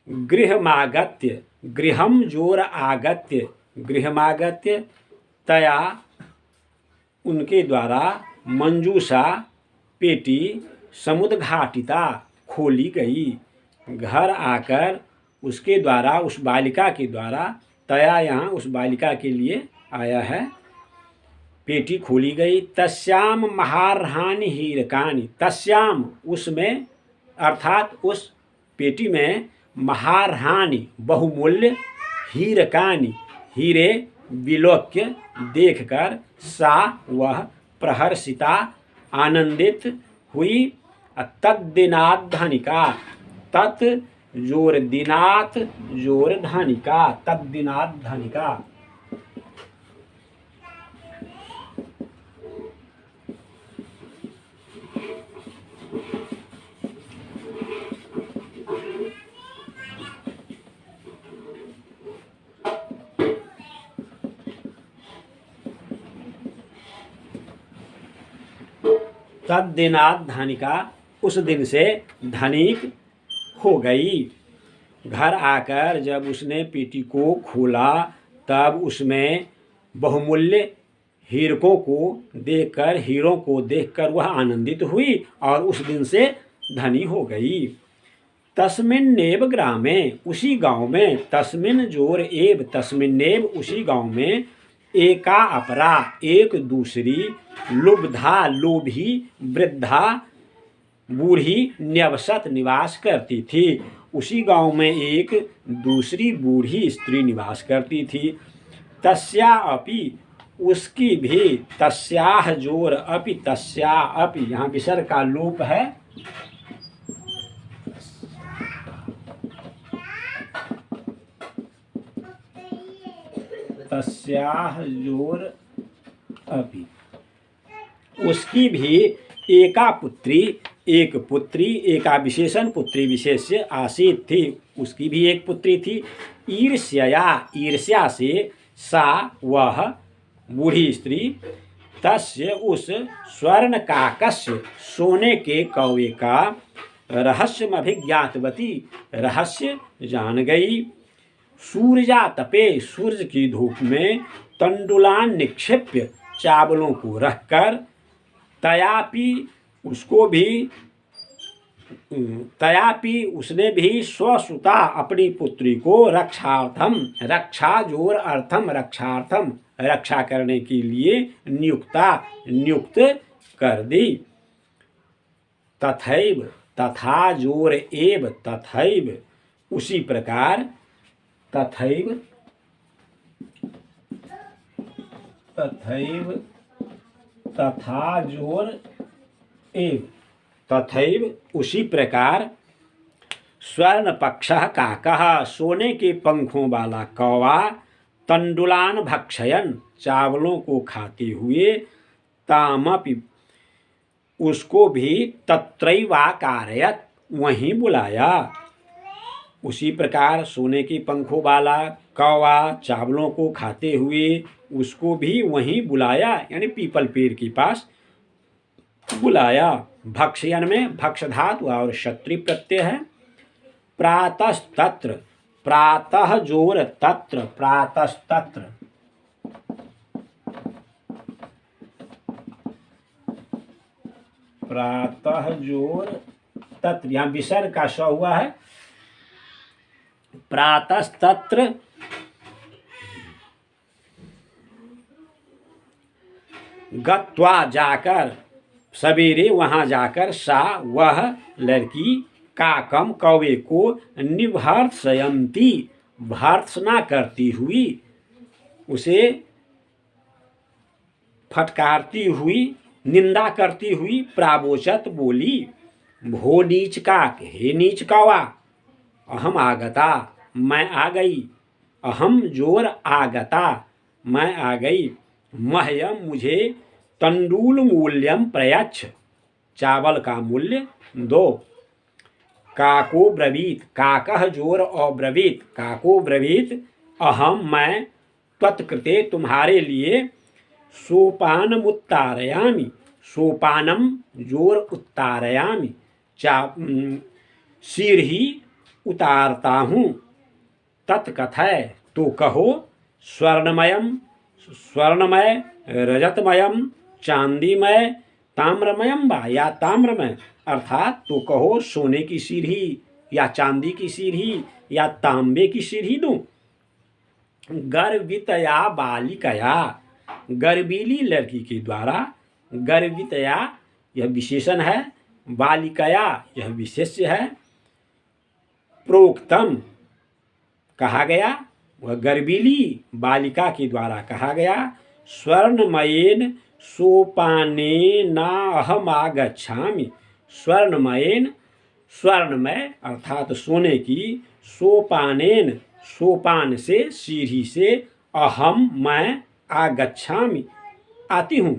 गृहमागत्य, गृहम जोर आगत्य, गृहमागत्य तया उनके द्वारा मंजूषा पेटी समुद्घाटिता खोली गई। घर आकर उसके द्वारा, उस बालिका के द्वारा, तया यहाँ उस बालिका के लिए आया है, पेटी खोली गई। तस्याम महारहानि हीरकानि, तस्याम उसमें अर्थात उस पेटी में महारहानि बहुमूल्य, हीरकानि हीरे विलोक्य देखकर सा वह प्रहर्षिता आनंदित हुई। तद्दिनात् धनिका, तत् जोर दिनात जोर धनिका, तद्दिनात् धनिका। तद्दिनात् धनिका, उस दिन से धनिक हो गई। घर आकर जब उसने पेटी को खोला तब उसमें बहुमूल्य हीरकों को देखकर, हीरों को देखकर वह आनंदित हुई और उस दिन से धनी हो गई। तस्मिन्नेव ग्रामे, उसी गांव में, तस्मिन् जोर एव, तस्मिन्नेव उसी गांव में, एका अपरा एक दूसरी, लुब्धा लोभी वृद्धा बूढ़ी न्यवसत निवास करती थी। उसी गांव में एक दूसरी बूढ़ी स्त्री निवास करती थी। तस्या अपि उसकी भी, तस्याह जोर अपि, तस्या अपि यहाँ विसर्ग का लोप है, तस्याह जोर अपि, उसकी भी एका पुत्री, एक पुत्री, एका विशेषण पुत्री विशेष्य आसीत थी, उसकी भी एक पुत्री थी। ईर्ष्या, ईर्ष्या से, सा वह बूढ़ी स्त्री, तस्य उस स्वर्ण काकस्य सोने के कौवे का रहस्यमभिज्ञातवती, रहस्य जान गई। सूर्या तपे, सूर्य की धूप में, तंडुलान निक्षिप्य चावलों को रखकर, तयापि उसको भी, तयापि उसने भी स्वसुता अपनी पुत्री को रक्षार्थम, रक्षा जोर अर्थम रक्षार्थम, रक्षा करने के लिए नियुक्ता, नियुक्त कर दी। तथैव, तथा जोर एव, तथैव उसी प्रकार, तथैव, तथैव तथा जोर एव, तथैव उसी प्रकार, स्वर्ण पक्षः काकः सोने के पंखों वाला कौवा, तंडुलान भक्षयन चावलों को खाते हुए, तामपि उसको भी, तत्रैवाकारयत वहीं बुलाया। उसी प्रकार सोने के पंखों वाला कौवा चावलों को खाते हुए उसको भी वहीं बुलाया, यानी पीपल पेड़ के पास बुलाया। भक्षयन में भक्ष धातु और क्षत्रि प्रत्यय है। प्रातस्तत्र, प्रातः जोर तत्र, प्रातस्तत्र, प्रातः जोर तत्र, यहाँ विसर्ग का स हुआ है। प्रातस्तत्र गत्वा जाकर, सवेरे वहाँ जाकर, सा वह लड़की, काकम कौवे को, निभर्त्सयन्ती भर्त्सना करती हुई, उसे फटकारती हुई, निंदा करती हुई, प्रावोचत बोली, भो नीच काक, हे नीच कौवा, अहम आगता मैं आ गई, अहम जोर आगता मैं आ गई, मह्यम मुझे, तंडूल मूल्यम प्रयच्छ चावल का मूल्य दो। काको ब्रवीत, काकः जोर अब्रवीत, काको ब्रवीत, अहम मैं, त्वत्कृते तुम्हारे लिए, सोपानम उत्तारयामि, सोपानम जोर उत्तारयामि, सीढ़ी उतारता हूँ तत्कथय, तो कहो स्वर्णमयम, स्वर्णमय, रजतमयम, चांदीमय, ताम्रमयम बा, या ताम्रमय, अर्थात तो कहो सोने की सीढ़ी या चांदी की सीढ़ी या तांबे की सीढ़ी दूं। गर्वितया बालिकया, गर्वीली लड़की के द्वारा, गर्वितया यह विशेषण है, बालिकया यह विशेष्य है, प्रोक्तम कहा गया, वह गर्वीली बालिका के द्वारा कहा गया, स्वर्णमयेन सोपानेन अहमागच्छामि, स्वर्णमयेन, स्वर्णमय अर्थात सोने की, सोपानेन सोपान से सीढ़ी से, अहम मैं, आगच्छामि आती हूँ,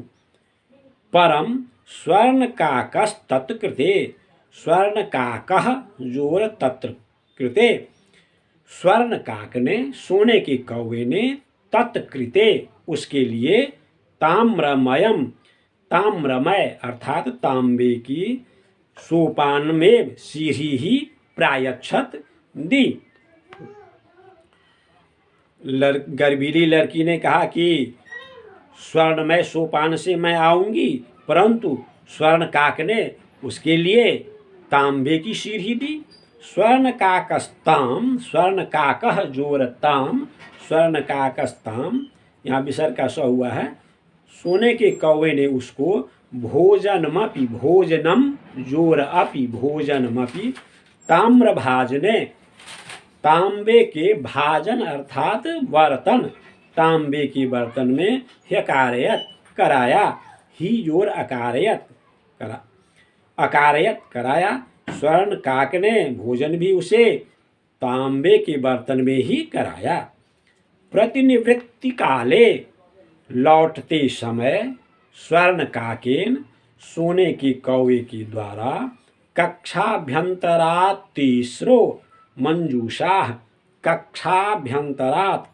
परम स्वर्ण काकस तत्कृते, स्वर्ण काकः जोर तत्र कृते, स्वर्ण काक ने, सोने के कौवे ने, तत्कृते उसके लिए, ताम्रमयम, ताम्रमय अर्थात तांबे की, सोपान में सीढ़ी ही प्रायच्छत दी। गर्वीली लड़की ने कहा कि स्वर्णमय सोपान से मैं आऊंगी, परंतु स्वर्ण काक ने उसके लिए तांबे की सीढ़ी दी। स्वर्ण काकस्ताम, स्वर्ण काकः जोरताम, स्वर्ण काकस्ताम, यहाँ विसर्ग का स हुआ है। सोने के कौवे ने उसको भोजनमपि, भोजनम जोर अपि, भोजनमपि, ताम्रभाज ने, तांबे के भाजन अर्थात बर्तन, तांबे के बर्तन में ह्यकारयत कराया, ही जोर अकारयत करा, अकारयत कराया। स्वर्ण काक ने भोजन भी उसे तांबे के बर्तन में ही कराया। प्रतिनिवृत्ति काले, लौटते समय, स्वर्ण काकेन सोने के कौवे के द्वारा, कक्षाभ्यंतरात् तीसरो मंजूषा, कक्षाभ्यंतरात्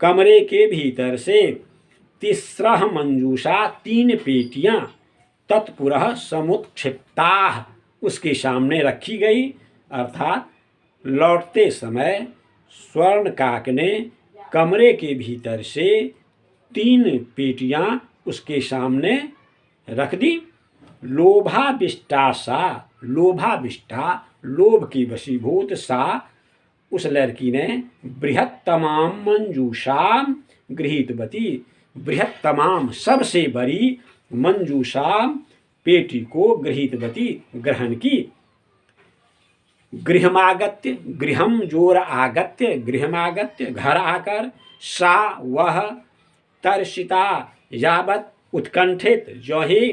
कमरे के भीतर से, तीसरा मंजूषा तीन पेटियां, तत्पुरः समुत्क्षिप्ता उसके सामने रखी गई, अर्थात लौटते समय स्वर्ण काक ने कमरे के भीतर से तीन पेटियां उसके सामने रख दी। लोभाविष्टा सा, लोभाविष्टा लोभ की वशीभूत सा उस लड़की ने, बृहत्तमाम मंजूषाम गृहीतवती, बृहत्तमाम सबसे बड़ी, मंजूषाम पेटी को, गृहीतवती ग्रहण की। गृहमागत्य, गृहम जोर आगत्य, गृहमागत्य घर आकर, सा वह, तर्षिता यावत उत्कंठित, जो ही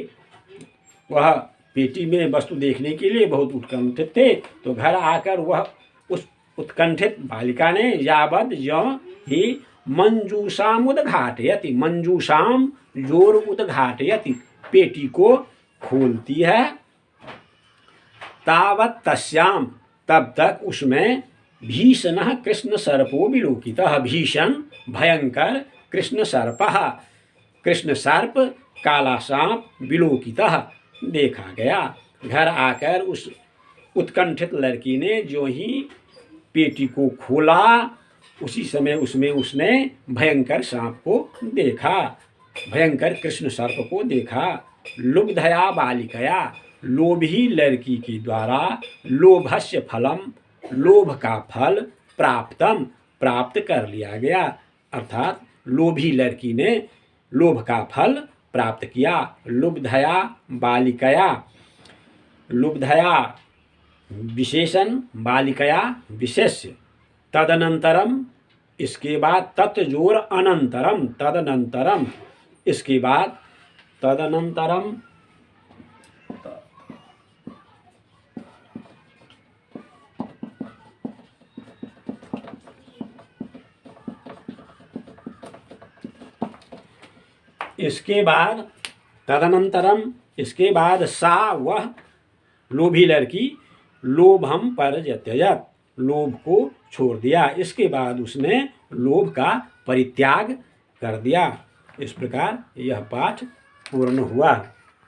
वह पेटी में वस्तु देखने के लिए बहुत उत्कंठित थे, तो घर आकर वह उस उत्कंठित बालिका ने, यावत जो ही, मंजूषाम उद्घाटयति, मंजूषाम जोर उद्घाटयति पेटी को खोलती है, तावत तस्याम तब तक उसमें, भीषणः कृष्ण सर्पो विलोकितः, भीषण भयंकर, कृष्ण सर्पः कृष्ण सर्प, काला सांप, विलोकितः देखा गया। घर आकर उस उत्कंठित लड़की ने जो ही पेटी को खोला, उसी समय उसमें उसने भयंकर सांप को देखा, भयंकर कृष्ण सर्प को देखा। लुब्धया बालिकया, लोभी लड़की के द्वारा, लोभस्य फलम, लोभ का फल, प्राप्तम प्राप्त कर लिया गया, अर्थात लोभी लड़की ने लोभ का फल प्राप्त किया। लुब्धया बालिकया, लुब्धया विशेषण, बालिकया विशेष्य। तदनंतरम इसके बाद, तत्जोर अनंतरम, तदनंतरम इसके बाद, तदनंतरम इसके बाद, तदनंतरम इसके बाद, सा वह लोभी लड़की, लोभम परित्यजत लोभ को छोड़ दिया, इसके बाद उसने लोभ का परित्याग कर दिया। इस प्रकार यह पाठ पूर्ण हुआ।